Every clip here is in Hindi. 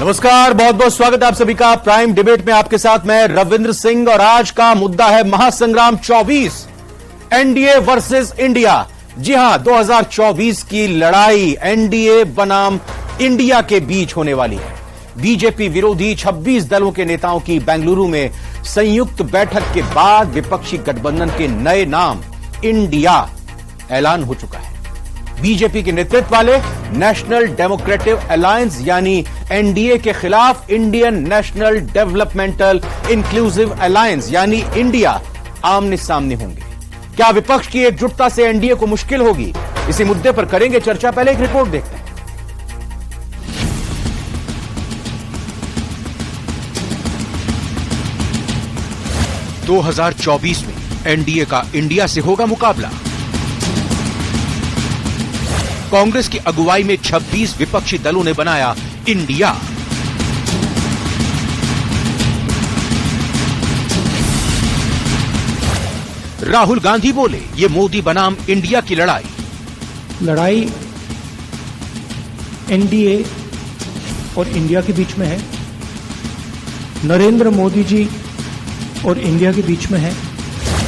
नमस्कार, बहुत बहुत स्वागत है आप सभी का प्राइम डिबेट में। आपके साथ मैं रविंद्र सिंह और आज का मुद्दा है महासंग्राम 24 एनडीए वर्सेस इंडिया। जी हां, 2024 की लड़ाई एनडीए बनाम इंडिया के बीच होने वाली है। बीजेपी विरोधी 26 दलों के नेताओं की बेंगलुरु में संयुक्त बैठक के बाद विपक्षी गठबंधन के नए नाम इंडिया ऐलान हो चुका है। बीजेपी के नेतृत्व वाले नेशनल डेमोक्रेटिक अलायंस यानी एनडीए के खिलाफ Indian national developmental inclusive alliance यानी इंडिया आमने सामने होंगे। क्या विपक्ष की एकजुटता से एनडीए को मुश्किल होगी? इसी मुद्दे पर करेंगे चर्चा। पहले एक रिपोर्ट देखते हैं। दो 2024 में एनडीए का इंडिया से होगा मुकाबला। कांग्रेस की अगुवाई में 26 विपक्षी दलों ने बनाया इंडिया। राहुल गांधी बोले, ये मोदी बनाम इंडिया की लड़ाई एनडीए और इंडिया के बीच में है, नरेंद्र मोदी जी और इंडिया के बीच में है।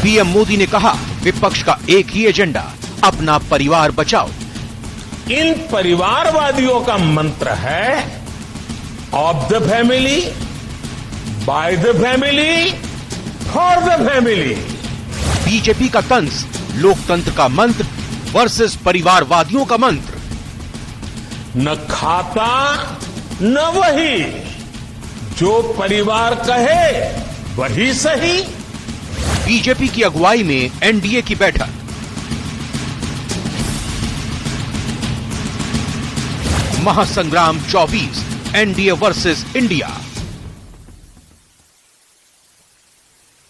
पीएम मोदी ने कहा, विपक्ष का एक ही एजेंडा, अपना परिवार बचाओ। इन परिवारवादियों का मंत्र है of the family, by the family, for the family. BJP का तंज, लोकतंत्र का मंत्र वर्सेस परिवारवादियों का मंत्र। न खाता न वही, जो परिवार कहे वही सही। बीजेपी की अगुवाई में एनडीए की बैठक। महासंग्राम 24 एनडीए वर्सेस इंडिया।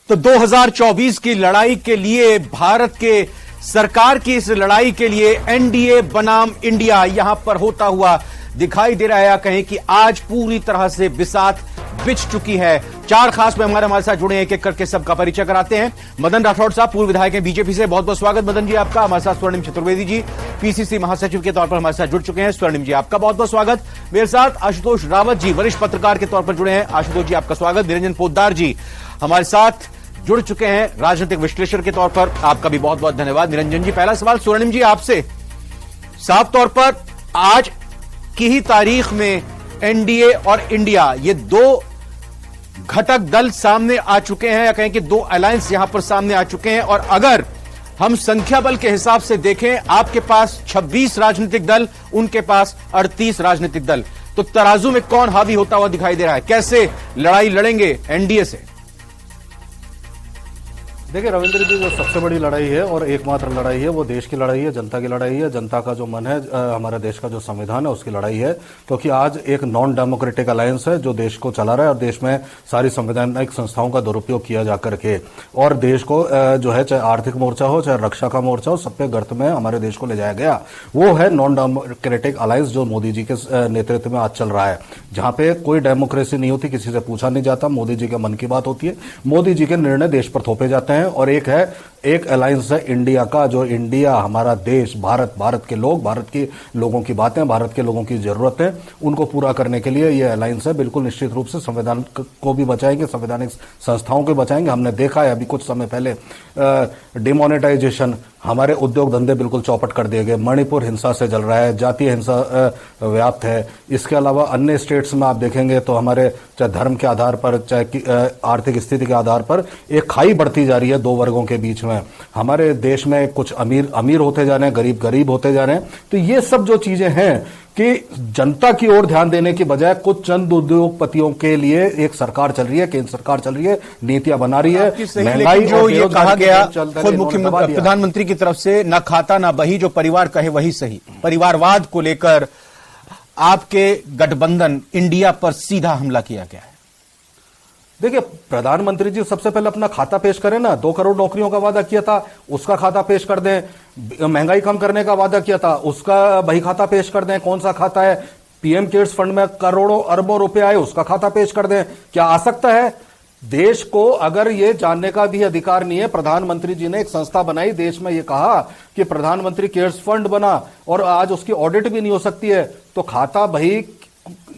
तो 2024 की लड़ाई के लिए, भारत के सरकार की इस लड़ाई के लिए एनडीए बनाम इंडिया यहां पर होता हुआ दिखाई दे रहा है। कहें कि आज पूरी तरह से बिसात बिछ चुकी है। चार खास मेहमान हमारे साथ जुड़े हैं, एक एक करके सबका परिचय कराते हैं। मदन राठौड़ साहब, पूर्व विधायक हैं बीजेपी से, बहुत बहुत स्वागत मदन जी आपका। हमारे साथ स्वर्णिम चतुर्वेदी जी, पीसीसी महासचिव के तौर पर हमारे साथ जुड़ चुके हैं। स्वर्णिम जी आपका बहुत बहुत स्वागत। मेरे साथ आशुतोष रावत जी, वरिष्ठ पत्रकार के तौर पर जुड़े हैं। आशुतोष जी आपका स्वागत। निरंजन पोद्दार जी हमारे साथ जुड़ चुके हैं राजनीतिक विश्लेषक के तौर पर, आपका भी बहुत बहुत धन्यवाद निरंजन जी। पहला सवाल स्वर्णिम जी आपसे, साफ तौर पर आज की ही तारीख में एनडीए और इंडिया, ये दो घटक दल सामने आ चुके हैं, या कहें कि दो अलायंस यहां पर सामने आ चुके हैं। और अगर हम संख्या बल के हिसाब से देखें, आपके पास 26 राजनीतिक दल, उनके पास 38 राजनीतिक दल, तो तराजू में कौन हावी होता हुआ दिखाई दे रहा है? कैसे लड़ाई लड़ेंगे एनडीए से? देखिए रविंद्र जी, जो सबसे बड़ी लड़ाई है और एकमात्र लड़ाई है वो देश की लड़ाई है, जनता की लड़ाई है। जनता का जो मन है, हमारे देश का जो संविधान है उसकी लड़ाई है। क्योंकि आज एक नॉन डेमोक्रेटिक अलायंस है जो देश को चला रहा है और देश में सारी संवैधानिक संस्थाओं का दुरुपयोग किया जा करके, और देश को जो है, चाहे आर्थिक मोर्चा हो चाहे रक्षा का मोर्चा हो, सब पे गर्त में हमारे देश को ले जाया गया। वो है नॉन डेमोक्रेटिक अलायंस जो मोदी जी के नेतृत्व में आज चल रहा है, जहां पे कोई डेमोक्रेसी नहीं होती, किसी से पूछा नहीं जाता, मोदी जी के मन की बात होती है, मोदी जी के निर्णय देश पर थोपे जाते हैं। और एक अलायंस है इंडिया का, जो इंडिया हमारा देश, भारत के लोग, भारत के लोगों की बातें, भारत के लोगों की जरूरतें, उनको पूरा करने के लिए ये अलायंस है। बिल्कुल निश्चित रूप से संविधान को भी बचाएंगे, संवैधानिक संस्थाओं को बचाएंगे। हमने देखा है अभी कुछ समय पहले डिमोनेटाइजेशन, हमारे उद्योग धंधे बिल्कुल चौपट कर दिए गए। मणिपुर हिंसा से जल रहा है, जातीय हिंसा व्याप्त है। इसके अलावा अन्य स्टेट्स में आप देखेंगे तो हमारे चाहे धर्म के आधार पर, चाहे आर्थिक स्थिति के आधार पर एक खाई बढ़ती जा रही है दो वर्गों के बीच में। हमारे देश में कुछ अमीर होते जा रहे हैं, गरीब होते जा रहे हैं। तो ये सब जो चीजें हैं कि जनता की ओर ध्यान देने की बजाय कुछ चंद उद्योगपतियों के लिए एक सरकार चल रही है, केंद्र सरकार चल रही है, नीतियां बना रही है। महंगाई जो ये कहा गया खुद मुख्यमंत्री प्रधानमंत्री की तरफ से, ना खाता ना बही, जो परिवार कहे वही सही, परिवारवाद को लेकर आपके गठबंधन इंडिया पर सीधा हमला किया गया है। देखिए, प्रधानमंत्री जी सबसे पहले अपना खाता पेश करें ना। 2 करोड़ नौकरियों का वादा किया था, उसका खाता पेश कर दें। महंगाई कम करने का वादा किया था, उसका बही खाता पेश कर दें। कौन सा खाता है? पीएम केयर्स फंड में करोड़ों अरबों रुपए आए, उसका खाता पेश कर दें। क्या आ सकता है? देश को अगर ये जानने का भी अधिकार नहीं है, प्रधानमंत्री जी ने एक संस्था बनाई, देश में ये कहा कि प्रधानमंत्री केयर्स फंड बना, और आज उसकी ऑडिट भी नहीं हो सकती है, तो खाता भाई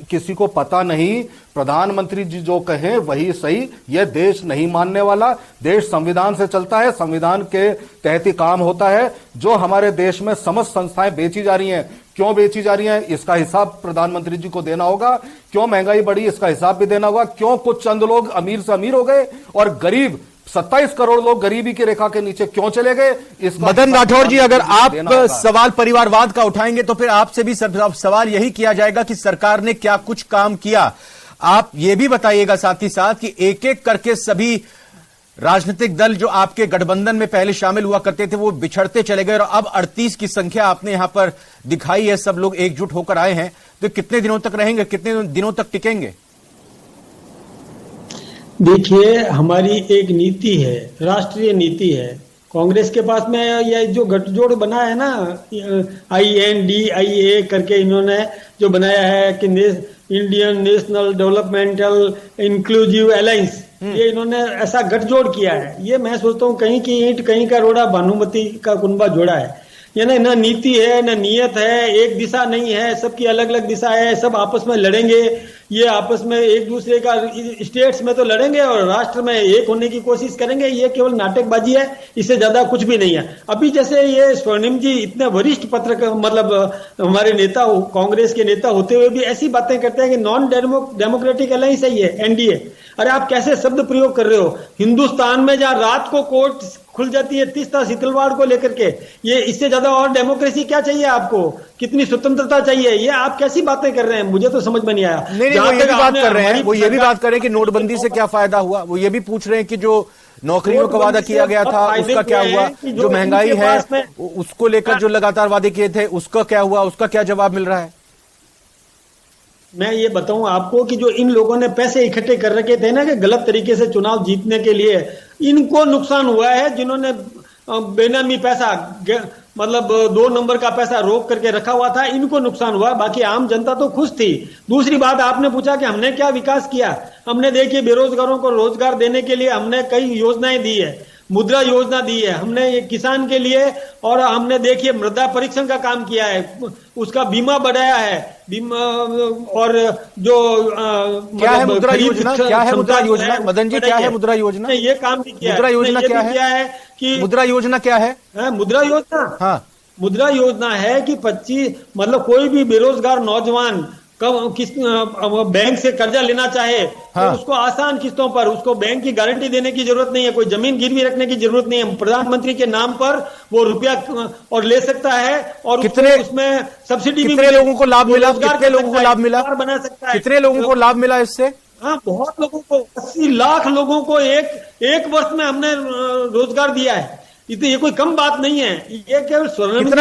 किसी को पता नहीं, प्रधानमंत्री जी जो कहें वही सही। यह देश नहीं मानने वाला, देश संविधान से चलता है, संविधान के तहत ही काम होता है। जो हमारे देश में समस्त संस्थाएं बेची जा रही हैं, क्यों बेची जा रही हैं, इसका हिसाब प्रधानमंत्री जी को देना होगा। क्यों महंगाई बढ़ी, इसका हिसाब भी देना होगा। क्यों कुछ चंद लोग अमीर से अमीर हो गए और गरीब 27 करोड़ लोग गरीबी की रेखा के नीचे क्यों चले गए, इसका मदन राठौर जी, अगर आप सवाल परिवारवाद का उठाएंगे तो फिर आपसे भी सवाल यही किया जाएगा कि सरकार ने क्या कुछ काम किया। आप ये भी बताइएगा साथ ही साथ कि एक एक करके सभी राजनीतिक दल जो आपके गठबंधन में पहले शामिल हुआ करते थे वो बिछड़ते चले गए और अब 38 की संख्या आपने यहां पर दिखाई है, सब लोग एकजुट होकर आए हैं, तो कितने दिनों तक रहेंगे, कितने दिनों तक टिकेंगे? देखिए, हमारी एक नीति है, राष्ट्रीय नीति है। कांग्रेस के पास में ये जो गठजोड़ बना है ना, INDIA करके इन्होंने जो बनाया है कि Indian national developmental inclusive alliance, ये इन्होंने ऐसा गठजोड़ किया है। ये मैं सोचता हूँ कहीं की ईंट कहीं का रोड़ा, भानुमति का कुनबा जोड़ा है। ये ना नीति है, ना नियत है, एक दिशा नहीं है, सबकी अलग अलग दिशा है। सब आपस में लड़ेंगे, ये आपस में एक दूसरे का स्टेट्स में तो लड़ेंगे और राष्ट्र में एक होने की कोशिश करेंगे। ये केवल नाटकबाजी है, इससे ज्यादा कुछ भी नहीं है। अभी जैसे ये स्वर्णिम जी इतने वरिष्ठ पत्रकार, मतलब हमारे नेता, कांग्रेस के नेता होते हुए भी ऐसी बातें करते हैं कि नॉन डेमोक्रेटिक अलायंस है ये NDA। अरे आप कैसे शब्द प्रयोग कर रहे हो? हिंदुस्तान में जहां रात को कोर्ट खुल जाती है तीस्ता शीतलवाड़ को लेकर के, ये इससे ज्यादा और डेमोक्रेसी क्या चाहिए आपको? कितनी स्वतंत्रता चाहिए? ये आप कैसी बातें कर रहे हैं? मुझे तो समझ में नहीं आया। नहीं, वो ये भी बात कर रहे हैं, वो ये भी बात कर रहे हैं कि नोटबंदी से क्या फायदा हुआ। वो ये भी पूछ रहे हैं कि जो नौकरियों का वादा किया गया था उसका क्या हुआ, जो महंगाई है उसको लेकर जो लगातार वादे किए थे उसका क्या हुआ, उसका क्या जवाब मिल रहा है? मैं ये बताऊं आपको कि जो इन लोगों ने पैसे इकट्ठे कर रखे थे ना कि गलत तरीके से चुनाव जीतने के लिए, इनको नुकसान हुआ है। जिन्होंने बेनामी पैसा, मतलब 2 नंबर का पैसा रोक करके रखा हुआ था, इनको नुकसान हुआ। बाकी आम जनता तो खुश थी। दूसरी बात, आपने पूछा कि हमने क्या विकास किया। हमने देखिए बेरोजगारों को रोजगार देने के लिए हमने कई योजनाएं दी है, मुद्रा योजना दी है हमने किसान के लिए, और हमने देखिए मृदा परीक्षण का काम किया है, उसका बीमा बढ़ाया है, बीमा। और जो क्या है मुद्रा योजना, क्या है मुद्रा योजना मदन जी, क्या है मुद्रा योजना? ये काम भी किया, मुद्रा योजना क्या है कि मुद्रा योजना क्या है? मुद्रा योजना, हाँ, मुद्रा योजना है कि 25, मतलब कोई भी बेरोजगार नौजवान किस बैंक से कर्जा लेना चाहे तो उसको आसान किस्तों पर, उसको बैंक की गारंटी देने की जरूरत नहीं है, कोई जमीन गिरवी रखने की जरूरत नहीं है। प्रधानमंत्री के नाम पर वो रुपया और ले सकता है और कितने उसमें सब्सिडी भी, कितने लोगों को लाभ मिला, कितने लोगों को लाभ मिला, बना सकता है, कितने लोगों को लाभ मिला इससे? हाँ, बहुत लोगों को, 80 लाख लोगों को एक वर्ष में हमने रोजगार दिया है। ये कोई कम बात नहीं है। ये केवल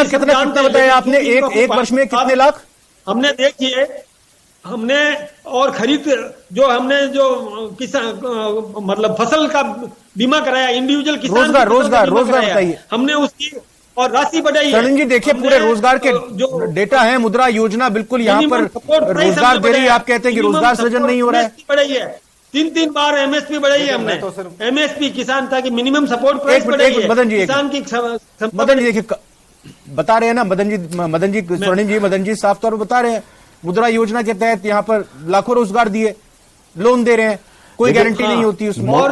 कितना बताया आपने? एक वर्ष में कितने लाख? हमने देखिए, हमने और खरीद जो हमने जो किसान, मतलब फसल का बीमा कराया, इंडिविजुअल किसान रोजगार बताइए, हमने उसकी और राशि बढ़ाई है। सरण जी देखिए, पूरे रोजगार के जो डेटा है, मुद्रा योजना बिल्कुल यहाँ पर रोजगार दे रही है। आप कहते हैं कि रोजगार सृजन नहीं हो रहा है। बढ़ाई है, 3 बार MSP बढ़ाई है हमने। MSP किसान था कि मिनिमम सपोर्ट प्राइस बढ़ाई है मदन जी, किसान की। मदन जी देखिए, बता रहे हैं ना मदन जी स्वर्णिम जी, मदन जी साफ तौर पर बता रहे हैं, मुद्रा योजना के तहत यहाँ पर लाखों रोजगार दिए, लोन दे रहे हैं, कोई गारंटी नहीं होती उसमें। और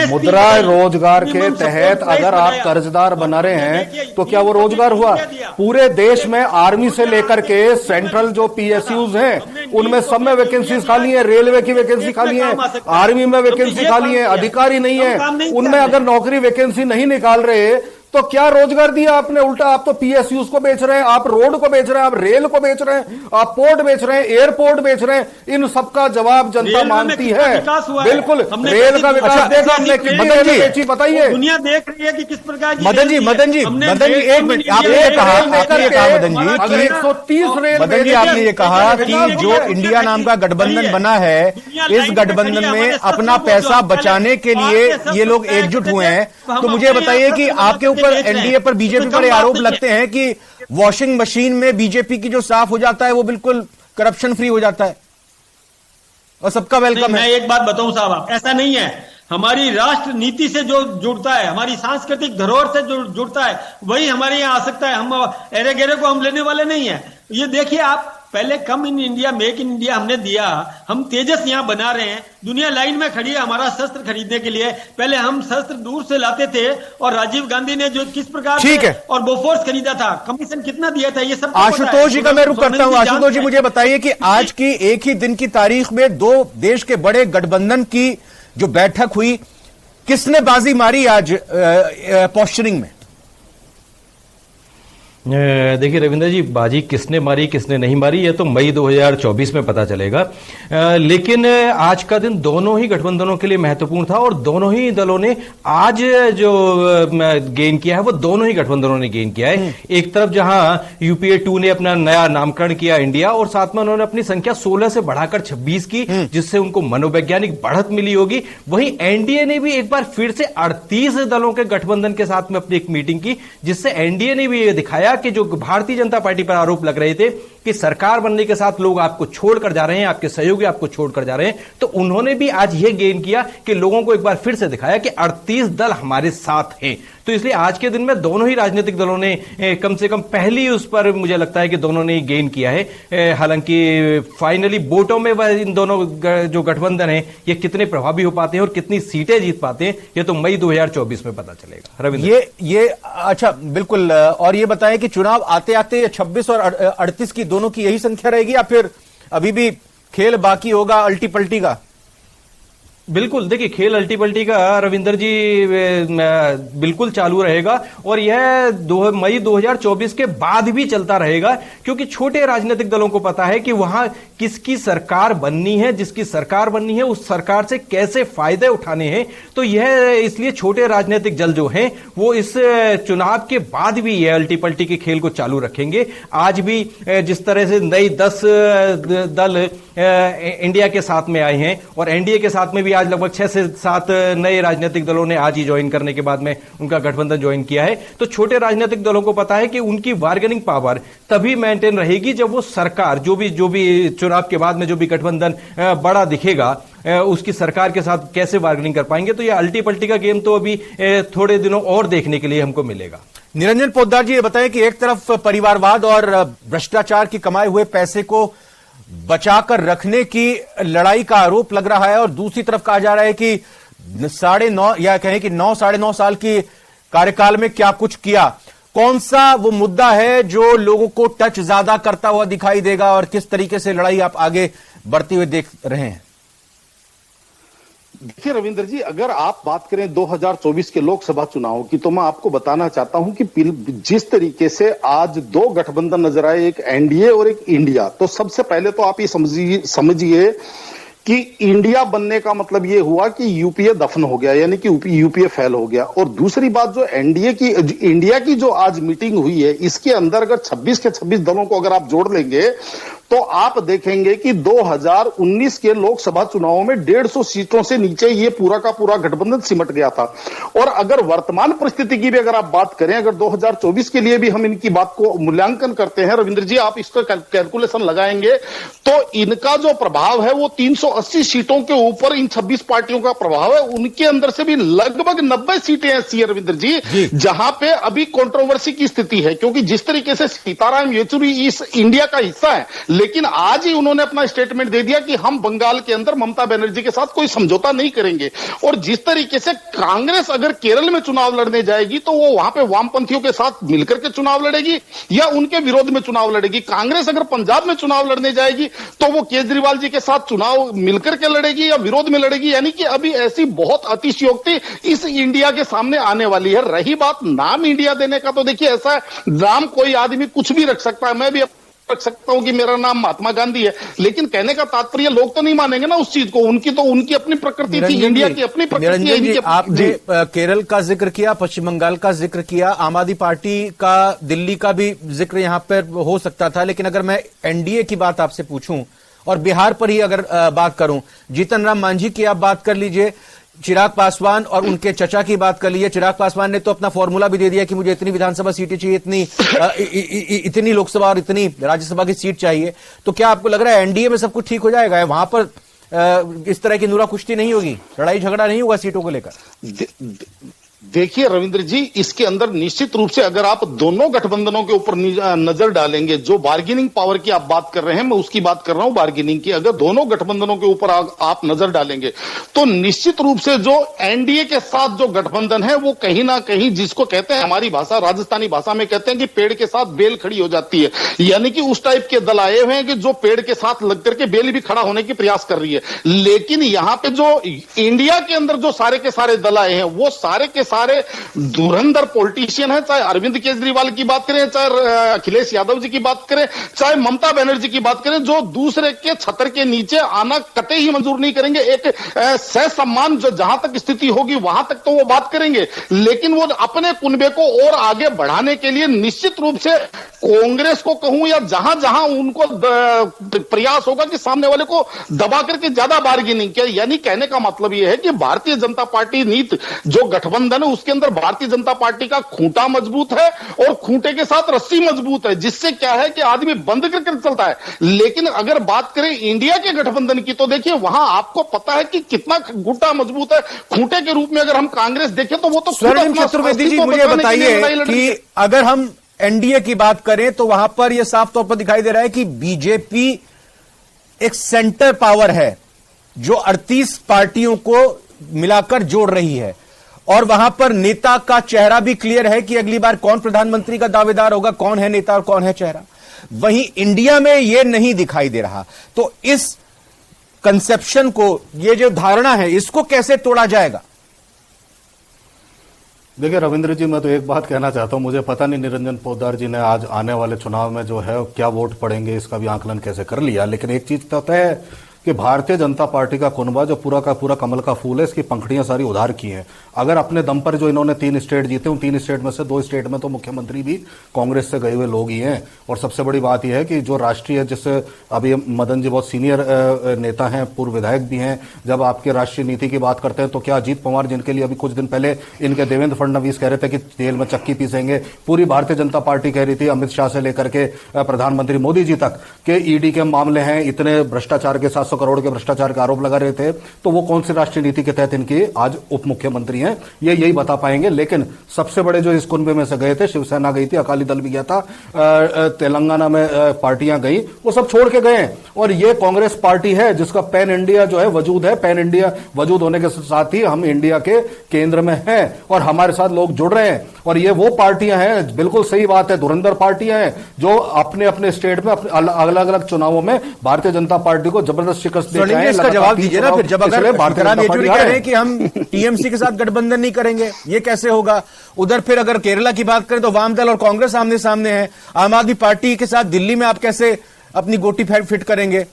मुद्रा रोजगार के तहत अगर आप कर्जदार बना रहे हैं तो क्या वो रोजगार हुआ? पूरे देश में आर्मी से लेकर के सेंट्रल जो PSUs हैं उनमें सब में वैकेंसीज खाली है, रेलवे की वैकेंसी खाली है, आर्मी में वैकेंसी खाली है, अधिकारी नहीं है। उनमें अगर नौकरी वैकेंसी नहीं निकाल रहे तो क्या रोजगार दिया आपने? उल्टा आप तो PSUs को बेच रहे हैं, आप रोड को बेच रहे हैं, आप रेल को बेच रहे हैं, आप पोर्ट बेच रहे हैं, एयरपोर्ट बेच रहे हैं। इन सबका जवाब जनता मांगती है। बिल्कुल, रेल का विकास देखा हमने, कितनी बेची बताइए? दुनिया देख रही है कि किस प्रकार की। मदन जी एक मिनट, आपने ये कहा मदन जी, 130 रेल, मदन जी आपने ये कहा कि जो इंडिया नाम का गठबंधन बना है, इस गठबंधन में अपना पैसा बचाने के लिए ये लोग एकजुट हुए हैं। तो मुझे बताइए कि आपके ऊपर NDA पर, बीजेपी पर आरोप लगते हैं कि वॉशिंग मशीन में बीजेपी की जो साफ हो जाता है वो बिल्कुल करप्शन फ्री हो जाता है और सबका वेलकम है। मैं एक बात बताऊं साहब, आप, ऐसा नहीं है। हमारी राष्ट्र नीति से जो जुड़ता है, हमारी सांस्कृतिक धरोहर से जो जुड़ता है, वही हमारे यहाँ आ सकता है। हम एरे गेरे को हम लेने वाले नहीं है। ये देखिए आप, पहले come in India, make in India हमने दिया, हम तेजस यहाँ बना रहे हैं, दुनिया लाइन में खड़ी है हमारा शस्त्र खरीदने के लिए। पहले हम शस्त्र दूर से लाते थे और राजीव गांधी ने जो किस प्रकार ठीक से है और बोफोर्स खरीदा था, कमीशन कितना दिया था, ये सब आशुतोष जी का मैं रुख करता हूं। आशुतोष जी मुझे बताइए कि आज की एक ही दिन की तारीख में दो देश के बड़े गठबंधन की जो बैठक हुई, किसने बाजी मारी आज पोस्चरिंग में? देखिए रविंद्र जी, बाजी किसने मारी किसने नहीं मारी ये तो मई 2024 में पता चलेगा। लेकिन आज का दिन दोनों ही गठबंधनों के लिए महत्वपूर्ण था और दोनों ही दलों ने आज जो गेन किया है वो दोनों ही गठबंधनों ने गेन किया है। एक तरफ जहां यूपीए 2 ने अपना नया नामकरण किया इंडिया, और साथ में उन्होंने अपनी संख्या 16 से बढ़ाकर 26 की, जिससे उनको मनोवैज्ञानिक बढ़त मिली होगी। वहीं एनडीए ने भी एक बार फिर से 38 दलों के गठबंधन के साथ में अपनी एक मीटिंग की, जिससे एनडीए ने भी ये दिखाया कि जो भारतीय जनता पार्टी पर आरोप लग रहे थे कि सरकार बनने के साथ लोग आपको छोड़कर जा रहे हैं, आपके सहयोगी आपको छोड़कर जा रहे हैं, तो उन्होंने भी आज यह गेन किया कि लोगों को एक बार फिर से दिखाया कि 38 दल हमारे साथ हैं। तो इसलिए आज के दिन में दोनों ही राजनीतिक दलों ने कम से कम पहली उस पर मुझे लगता है कि दोनों ने गेन किया है। हालांकि फाइनली वोटों में वह इन दोनों जो गठबंधन है ये कितने प्रभावी हो पाते हैं और कितनी सीटें जीत पाते हैं ये तो मई 2024 में पता चलेगा। रविंद्र, ये अच्छा बिल्कुल। और ये बताएं कि चुनाव आते आते 26 और 38 की दोनों की यही संख्या रहेगी या फिर अभी भी खेल बाकी होगा अल्टी पल्टी का? बिल्कुल, देखिए खेल अल्टी पल्टी का रविंदर जी बिल्कुल चालू रहेगा और यह मई 2024 के बाद भी चलता रहेगा, क्योंकि छोटे राजनीतिक दलों को पता है कि वहां किसकी सरकार बननी है, जिसकी सरकार बननी है उस सरकार से कैसे फायदे उठाने हैं। तो यह इसलिए छोटे राजनीतिक दल जो हैं वो इस चुनाव के बाद भी यह अल्टी पल्टी के खेल को चालू रखेंगे। आज भी जिस तरह से नई 10 दल इंडिया के साथ में आए हैं और एनडीए के साथ में भी आज लगभग 6 से 7 नए राजनीतिक दलों ने आज ही ज्वाइन करने के बाद में उनका गठबंधन ज्वाइन किया है। तो छोटे राजनीतिक दलों को पता है कि उनकी बार्गेनिंग पावर तभी मेंटेन रहेगी जब वो सरकार जो भी चुनाव के बाद में जो भी गठबंधन बड़ा दिखेगा उसकी सरकार के साथ कैसे बार्गेनिंग कर पाएंगे। तो ये अल्टी पल्टी का गेम तो अभी थोड़े दिनों और देखने के लिए हमको मिलेगा। निरंजन पोद्दार जी ये बताएं कि एक तरफ परिवारवाद और भ्रष्टाचार की कमाए हुए पैसे को बचाकर रखने की लड़ाई का आरोप लग रहा है और दूसरी तरफ कहा जा रहा है कि 9.5 या कहें कि 9-9.5 साल की कार्यकाल में क्या कुछ किया। कौन सा वो मुद्दा है जो लोगों को टच ज्यादा करता हुआ दिखाई देगा और किस तरीके से लड़ाई आप आगे बढ़ती हुई देख रहे हैं? देखिए रविंद्र जी, अगर आप बात करें 2024 के लोकसभा चुनाव की, तो मैं आपको बताना चाहता हूं कि जिस तरीके से आज दो गठबंधन नजर आए, एक एनडीए और एक इंडिया, तो सबसे पहले तो आप ये समझिए कि इंडिया बनने का मतलब ये हुआ कि यूपीए दफन हो गया, यानी कि यूपीए फेल हो गया। और दूसरी बात जो इंडिया की जो आज मीटिंग हुई है, इसके अंदर अगर 26 के 26 दलों को अगर आप जोड़ लेंगे तो आप देखेंगे कि 2019 के लोकसभा चुनावों में 150 सीटों से नीचे ये पूरा का पूरा गठबंधन सिमट गया था। और अगर वर्तमान परिस्थिति की भी अगर आप बात करें, अगर 2024 के लिए भी हम इनकी बात को मूल्यांकन करते हैं रविंद्र जी, आप इसका कैलकुलेशन लगाएंगे तो इनका जो प्रभाव है वो 380 सीटों के ऊपर इन 26 पार्टियों का प्रभाव है। उनके अंदर से भी लगभग 90 सीटें ऐसी है रविंद्र जी जहां पे अभी कंट्रोवर्सी की स्थिति है, क्योंकि जिस तरीके से सीताराम येचुरी इस इंडिया का हिस्सा है, लेकिन आज ही उन्होंने अपना स्टेटमेंट दे दिया कि हम बंगाल के अंदर ममता बनर्जी के साथ कोई समझौता नहीं करेंगे। और जिस तरीके से कांग्रेस अगर केरल में चुनाव लड़ने जाएगी तो वो वहां पे वामपंथियों के साथ मिलकर के चुनाव लड़ेगी या उनके विरोध में चुनाव लड़ेगी। कांग्रेस अगर पंजाब में चुनाव लड़ने जाएगी तो वो केजरीवाल जी के साथ चुनाव मिलकर के लड़ेगी या विरोध में लड़ेगी। यानी कि अभी ऐसी बहुत अतिशयोक्ति इस इंडिया के सामने आने वाली है। रही बात नाम इंडिया देने का, तो देखिए ऐसा है, नाम कोई आदमी कुछ भी रख सकता है। मैं भी रख सकता हूं कि मेरा नाम महात्मा गांधी है, लेकिन कहने का तात्पर्य लोग तो नहीं मानेंगे ना उस चीज को। उनकी अपनी प्रकृति थी, इंडिया की अपनी प्रकृति है। आपने केरल का जिक्र किया, पश्चिम बंगाल का जिक्र किया, आम आदमी पार्टी का दिल्ली का भी जिक्र यहां पर हो सकता था, लेकिन अगर मैं एनडीए की बात आपसे पूछूं और बिहार पर ही अगर बात करूं, जीतन राम मांझी की आप बात कर लीजिए, चिराग पासवान और उनके चचा की बात कर लीजिए। चिराग पासवान ने तो अपना फॉर्मूला भी दे दिया कि मुझे इतनी विधानसभा सीटें चाहिए, इतनी लोकसभा और इतनी राज्यसभा की सीट चाहिए। तो क्या आपको लग रहा है एनडीए में सब कुछ ठीक हो जाएगा? वहां पर इस तरह की नूरा कुश्ती नहीं होगी, लड़ाई झगड़ा नहीं होगा सीटों को लेकर? देखिए रविंद्र जी, इसके अंदर निश्चित रूप से अगर आप दोनों गठबंधनों के ऊपर नजर डालेंगे, जो बार्गेनिंग पावर की आप बात कर रहे हैं, मैं उसकी बात कर रहा हूं बार्गेनिंग की। अगर दोनों गठबंधनों के ऊपर आप नजर डालेंगे तो निश्चित रूप से जो एनडीए के साथ जो गठबंधन है वो कहीं ना कहीं, जिसको कहते हैं हमारी भाषा राजस्थानी भाषा में कहते हैं कि पेड़ के साथ बेल खड़ी हो जाती है, यानी कि उस टाइप के दल आए हुए हैं कि जो पेड़ के साथ लग करके बेल भी खड़ा होने की प्रयास कर रही है। लेकिन यहां पे जो इंडिया के अंदर जो सारे के सारे दल आए हैं वो सारे के सारे धुरंधर पॉलिटिशियन है, चाहे अरविंद केजरीवाल की बात करें, चाहे अखिलेश यादव जी की बात करें, चाहे ममता बनर्जी की बात करें, जो दूसरे के छतर के नीचे आना कतई ही मंजूर नहीं करेंगे। एक सह सम्मान जो जहां तक स्थिति होगी वहां तक तो वो बात करेंगे, लेकिन वो अपने कुनबे को और आगे बढ़ाने के लिए निश्चित रूप से कांग्रेस को कहूं या जहां जहां उनको प्रयास होगा कि सामने वाले को दबा करके ज्यादा बार्गेनिंग किया। यानी कहने का मतलब यह है कि भारतीय जनता पार्टी नीति जो गठबंधन है उसके अंदर भारतीय जनता पार्टी का खूंटा मजबूत है और खूंटे के साथ रस्सी मजबूत है, जिससे क्या है कि आदमी बंद करके चलता है। लेकिन अगर बात करें इंडिया के गठबंधन की तो देखिए वहां आपको पता है कि कितना खूंटा मजबूत है। खूंटे के रूप में अगर हम कांग्रेस देखें तो वो तो स्वर्णिम चतुर्वेदी जी, मुझे बताइए कि अगर हम एनडीए की बात करें तो वहां पर यह साफ तौर पर दिखाई दे रहा है कि बीजेपी एक सेंटर पावर है जो 38 पार्टियों को मिलाकर जोड़ रही है, और वहां पर नेता का चेहरा भी क्लियर है कि अगली बार कौन प्रधानमंत्री का दावेदार होगा, कौन है नेता और कौन है चेहरा। वहीं इंडिया में यह नहीं दिखाई दे रहा। तो इस कंसेप्शन को, ये जो धारणा है, इसको कैसे तोड़ा जाएगा? देखिए रविंद्र जी, मैं तो एक बात कहना चाहता हूं, मुझे पता नहीं निरंजन पोद्दार जी ने आज आने वाले चुनाव में जो है क्या वोट पड़ेंगे इसका भी आकलन कैसे कर लिया, लेकिन एक चीज तो तय है कि भारतीय जनता पार्टी का कुनबा जो पूरा का पूरा कमल का फूल है, इसकी पंखड़ियां सारी उधार की हैं। अगर अपने दम पर जो इन्होंने 3 स्टेट जीते, उन 3 स्टेट में से 2 स्टेट में तो मुख्यमंत्री भी कांग्रेस से गए हुए लोग ही हैं। और सबसे बड़ी बात यह है कि जो राष्ट्रीय, जैसे अभी मदन जी बहुत सीनियर नेता हैं, पूर्व विधायक भी हैं, जब आपके राष्ट्रीय नीति की बात करते हैं तो क्या अजीत पवार, जिनके लिए अभी कुछ दिन पहले इनके देवेंद्र फडणवीस कह रहे थे कि जेल में चक्की पीसेंगे, पूरी भारतीय जनता पार्टी कह रही थी अमित शाह से लेकर के प्रधानमंत्री मोदी जी तक के ईडी के मामले हैं, इतने भ्रष्टाचार के 700 करोड़ के भ्रष्टाचार आरोप लगा रहे थे, तो वो कौन सी राष्ट्रीय नीति के तहत इनकी आज उप मुख्यमंत्री हैं, ये यही बता पाएंगे। लेकिन सबसे बड़े जो इस कुनबे में से गए थे, शिवसेना गई थी, अकाली दल भी गया था, तेलंगाना में पार्टियां गई, वो सब छोड़ के गए। और ये कांग्रेस पार्टी है जिसका पैन इंडिया जो है वजूद है, पैन इंडिया वजूद होने के साथ ही हम इंडिया के केंद्र में हैं और हमारे साथ लोग जुड़ रहे हैं। और ये वो पार्टियां हैं, बिल्कुल सही बात है, धुरंधर पार्टियां हैं जो अपने अपने स्टेट में अलग अलग चुनावों में भारतीय जनता पार्टी को जबरदस्त शिकस्त दे रहे हैं। इसका जवाब दीजिए ना फिर, जब अगर सिद्धराम येचुरी कह रहे हैं कि हम टीएमसी के साथ गठबंधन नहीं करेंगे, ये कैसे होगा? उधर फिर अगर केरला की बात करें तो वाम दल और कांग्रेस आमने सामने है, आम आदमी पार्टी के साथ दिल्ली में आप कैसे अपनी गोटी फिट करेंगे?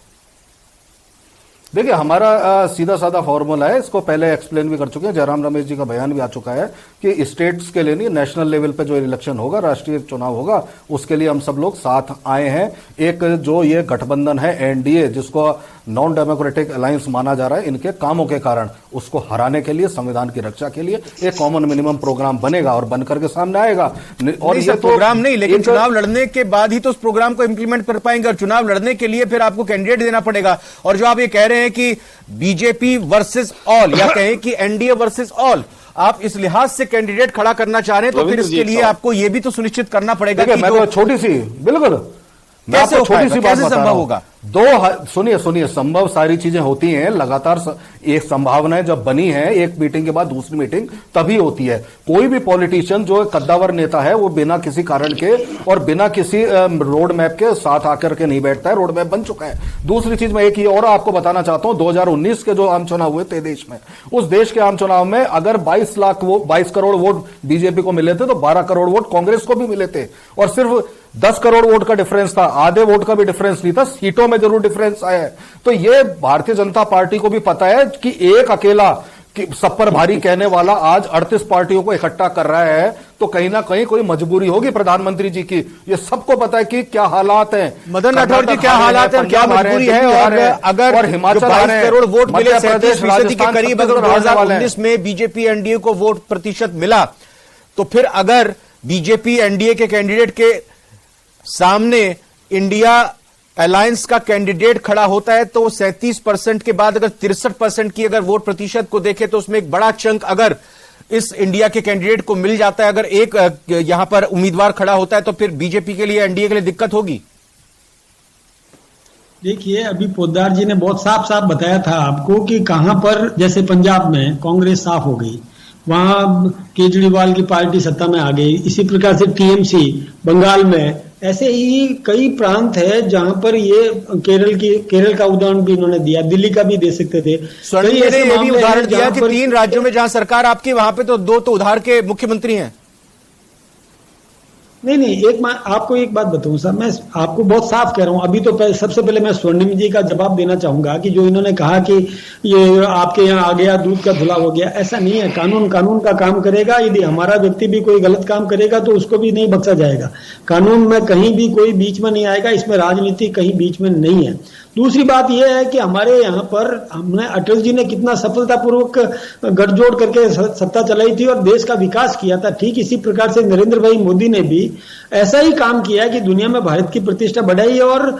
देखिए हमारा सीधा साधा फॉर्मूला है, इसको पहले एक्सप्लेन भी कर चुके हैं, जयराम रमेश जी का बयान भी आ चुका है कि स्टेट्स के लिए नहीं, नेशनल लेवल पे जो इलेक्शन होगा, राष्ट्रीय चुनाव होगा, उसके लिए हम सब लोग साथ आए हैं। एक जो ये गठबंधन है एनडीए, जिसको नॉन डेमोक्रेटिक अलायंस माना जा रहा है, इनके कामों के कारण उसको हराने के लिए, संविधान की रक्षा के लिए एक कॉमन मिनिमम प्रोग्राम बनेगा और बनकर के सामने आएगा। और ये प्रोग्राम नहीं, लेकिन चुनाव लड़ने के बाद ही तो उस प्रोग्राम को इंप्लीमेंट कर पाएंगे, और चुनाव लड़ने के लिए फिर आपको कैंडिडेट देना पड़ेगा। और जो आप ये कह रहे हैं कि बीजेपी वर्सेस ऑल, या कहें कि एनडीए वर्सेस ऑल, आप इस लिहाज से कैंडिडेट खड़ा करना चाह रहे हैं तो फिर इसके लिए आपको यह भी तो सुनिश्चित करना पड़ेगा कि मैं तो छोटी सी, बिल्कुल कैसे छोटी सी बात संभव होगा? सुनिए संभव सारी चीजें होती हैं, लगातार एक संभावनाएं जब बनी है, एक मीटिंग के बाद दूसरी मीटिंग तभी होती है। कोई भी पॉलिटिशियन जो कद्दावर नेता है वो बिना किसी कारण के और बिना किसी रोड मैप के साथ आकर के नहीं बैठता है, रोड मैप बन चुका है। दूसरी चीज मैं एक ही और आपको बताना चाहता हूं, 2019 के जो आम चुनाव हुए थे देश में, उस देश के आम चुनाव में अगर 22 करोड़ वोट बीजेपी को मिले थे तो 12 करोड़ वोट कांग्रेस को भी मिले थे, और सिर्फ 10 करोड़ वोट का डिफरेंस था, आधे वोट का भी डिफरेंस नहीं था, सीटों में जरूर डिफरेंस आया है। तो ये भारतीय जनता पार्टी को भी पता है कि एक अकेला कि सब पर भारी कहने वाला आज 38 पार्टियों को इकट्ठा कर रहा है, तो कहीं ना कहीं कोई मजबूरी होगी प्रधानमंत्री जी की। ये सबको पता है कि क्या हालात हैं, मदन राठौर जी, क्या हालात है, क्या मजबूरी है। और अगर हिमाचल 22 करोड़ वोट मिले, 37% के करीब अगर 2019 में बीजेपी एनडीए को वोट प्रतिशत मिला, तो फिर अगर बीजेपी एनडीए के कैंडिडेट के सामने इंडिया अलायंस का कैंडिडेट खड़ा होता है तो 37% के बाद अगर 63% की अगर वोट प्रतिशत को देखें तो उसमें एक बड़ा चंक अगर इस इंडिया के कैंडिडेट को मिल जाता है, अगर एक यहां पर उम्मीदवार खड़ा होता है तो फिर बीजेपी के लिए, एनडीए के लिए दिक्कत होगी? देखिए, अभी पोद्दार जी ने बहुत साफ साफ बताया था आपको कि कहां पर, जैसे पंजाब में कांग्रेस साफ हो गई, वहां केजरीवाल की पार्टी सत्ता में आ गई, इसी प्रकार से टीएमसी बंगाल में, ऐसे ही कई प्रांत है जहां पर ये केरल का उदाहरण भी इन्होंने दिया, दिल्ली का भी दे सकते थे। स्वर्णिम ने ये भी उदाहरण दिया कि 3 राज्यों में जहां सरकार आपकी, वहां पे तो 2 तो उधार के मुख्यमंत्री हैं। नहीं, आपको एक बात बताऊं साहब, मैं आपको बहुत साफ कह रहा हूं। अभी तो सबसे पहले मैं स्वर्णिम जी का जवाब देना चाहूंगा कि जो इन्होंने कहा कि ये आपके यहाँ आ गया, दूध का धुला हो गया, ऐसा नहीं है। कानून का काम करेगा। यदि हमारा व्यक्ति भी कोई गलत काम करेगा तो उसको भी नहीं बख्शा जाएगा। कानून में कहीं भी कोई बीच में नहीं आएगा, इसमें राजनीति कहीं बीच में नहीं है। दूसरी बात यह है कि हमारे यहाँ पर हमने, अटल जी ने कितना सफलतापूर्वक गठजोड़ करके सत्ता चलाई थी और देश का विकास किया था। ठीक इसी प्रकार से नरेंद्र भाई मोदी ने भी ऐसा ही काम किया कि दुनिया में भारत की प्रतिष्ठा बढ़ाई और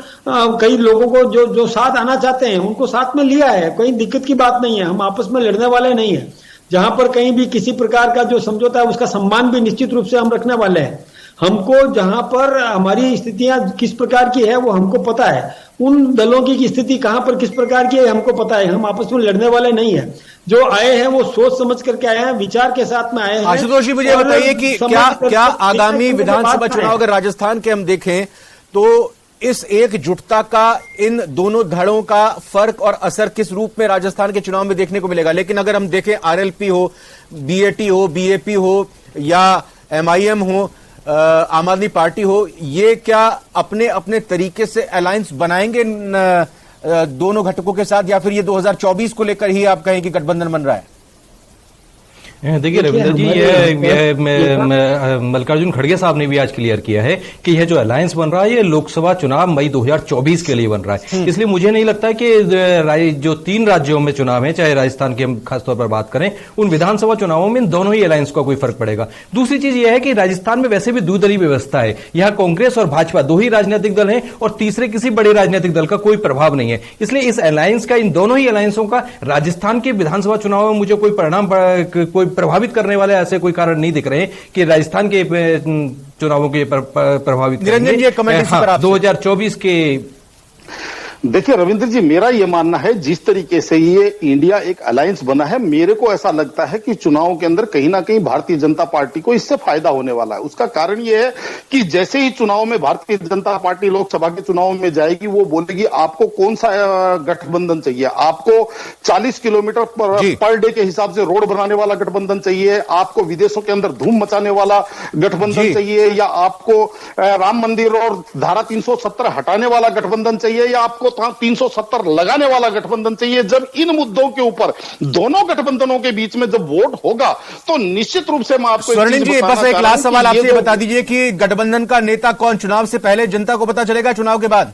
कई लोगों को जो साथ आना चाहते हैं उनको साथ में लिया है। कोई दिक्कत की बात नहीं है, हम आपस में लड़ने वाले नहीं है। जहां पर कहीं भी किसी प्रकार का जो समझौता है उसका सम्मान भी निश्चित रूप से हम रखने वाले हैं। हमको जहां पर हमारी स्थितियां किस प्रकार की है वो हमको पता है, उन दलों की स्थिति कहां पर किस प्रकार की है हमको पता है। हम आपस में लड़ने वाले नहीं है। जो आए हैं वो सोच समझ करके आए हैं, विचार के साथ में आए हैं। आशुतोष जी, मुझे बताइए कि क्या आगामी विधानसभा चुनाव अगर राजस्थान के हम देखें तो इस एकजुटता का, इन दोनों धड़ों का फर्क और असर किस रूप में राजस्थान के चुनाव में देखने को मिलेगा? लेकिन अगर हम देखें आरएलपी हो, बीएटी हो, बीएपी हो या एमआईएम हो, आम आदमी पार्टी हो, ये क्या अपने अपने तरीके से अलायंस बनाएंगे दोनों घटकों के साथ, या फिर ये 2024 को लेकर ही आप कहें कि गठबंधन बन रहा है? देखिए रविंद्र जी, ये मल्लिकार्जुन खड़गे साहब ने भी आज क्लियर किया है कि यह जो अलायंस बन रहा है ये लोकसभा चुनाव मई 2024 के लिए बन रहा है। इसलिए मुझे नहीं लगता कि जो 3 राज्यों में चुनाव है, चाहे राजस्थान की हम खासतौर पर बात करें, उन विधानसभा चुनावों में इन दोनों ही अलायंस का कोई फर्क पड़ेगा। दूसरी चीज यह है कि राजस्थान में वैसे भी द्विदलीय व्यवस्था है। यहां कांग्रेस और भाजपा 2 ही राजनीतिक दल हैं और तीसरे किसी बड़े राजनीतिक दल का कोई प्रभाव नहीं है। इसलिए इस अलायंस का, इन दोनों ही अलायंसों का राजस्थान के विधानसभा चुनाव में मुझे कोई परिणाम, कोई प्रभावित करने वाले ऐसे कोई कारण नहीं दिख रहे कि राजस्थान के चुनावों के प्रभावित निरंजन जी, कमेंट पर 2024 के। देखिए रविंद्र जी, मेरा यह मानना है जिस तरीके से ये इंडिया एक अलायंस बना है, मेरे को ऐसा लगता है कि चुनावों के अंदर कहीं ना कहीं भारतीय जनता पार्टी को इससे फायदा होने वाला है। उसका कारण ये है कि जैसे ही चुनाव में भारतीय जनता पार्टी लोकसभा के चुनाव में जाएगी, वो बोलेगी आपको कौन सा गठबंधन चाहिए, आपको 40 किलोमीटर पर डे के हिसाब से रोड बनाने वाला गठबंधन चाहिए, आपको विदेशों के अंदर धूम मचाने वाला गठबंधन चाहिए, या आपको राम मंदिर और धारा 370 हटाने वाला गठबंधन चाहिए, या आपको 370 लगाने वाला गठबंधन चाहिए। जब इन मुद्दों के ऊपर दोनों गठबंधनों के बीच में जब वोट होगा तो निश्चित रूप से मैं आपको स्वर्णिम जी, बस एक लास्ट सवाल आपसे बता दीजिए कि गठबंधन का नेता कौन चुनाव से पहले जनता को पता चलेगा, चुनाव के बाद?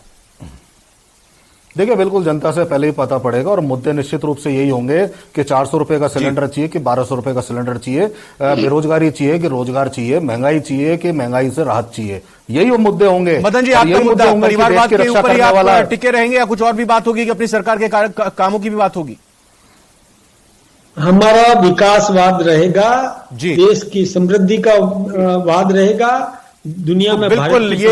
देखिए, बिल्कुल जनता से पहले ही पता पड़ेगा और मुद्दे निश्चित रूप से यही होंगे कि 400 रुपए का सिलेंडर चाहिए कि 1200 रुपए का सिलेंडर चाहिए, बेरोजगारी चाहिए कि रोजगार चाहिए, महंगाई चाहिए कि महंगाई से राहत चाहिए। यही वो मुद्दे होंगे। मदन जी, आपका मुद्दा परिवारवाद के ऊपर ही आप टिके रहेंगे या कुछ और भी बात होगी कि अपनी सरकार के कामों की भी बात होगी? हमारा विकासवाद रहेगा, देश की समृद्धि का वाद रहेगा, दुनिया में बिल्कुल। ये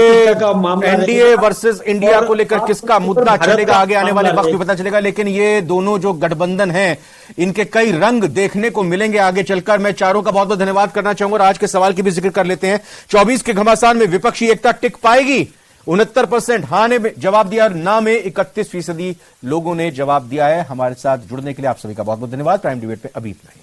एनडीए वर्सेस इंडिया को लेकर किसका मुद्दा चलेगा आगे आने वाले वक्त में पता चलेगा, लेकिन ये दोनों जो गठबंधन हैं इनके कई रंग देखने को मिलेंगे आगे चलकर। मैं चारों का बहुत बहुत धन्यवाद करना चाहूंगा और आज के सवाल की भी जिक्र कर लेते हैं। 24 के घमासान में विपक्षी एकता टिक पाएगी? 69% हाँ ने जवाब दिया, ना में 31% लोगों ने जवाब दिया है। हमारे साथ जुड़ने के लिए आप सभी का बहुत बहुत धन्यवाद। प्राइम डिबेट पे अभी इतना ही।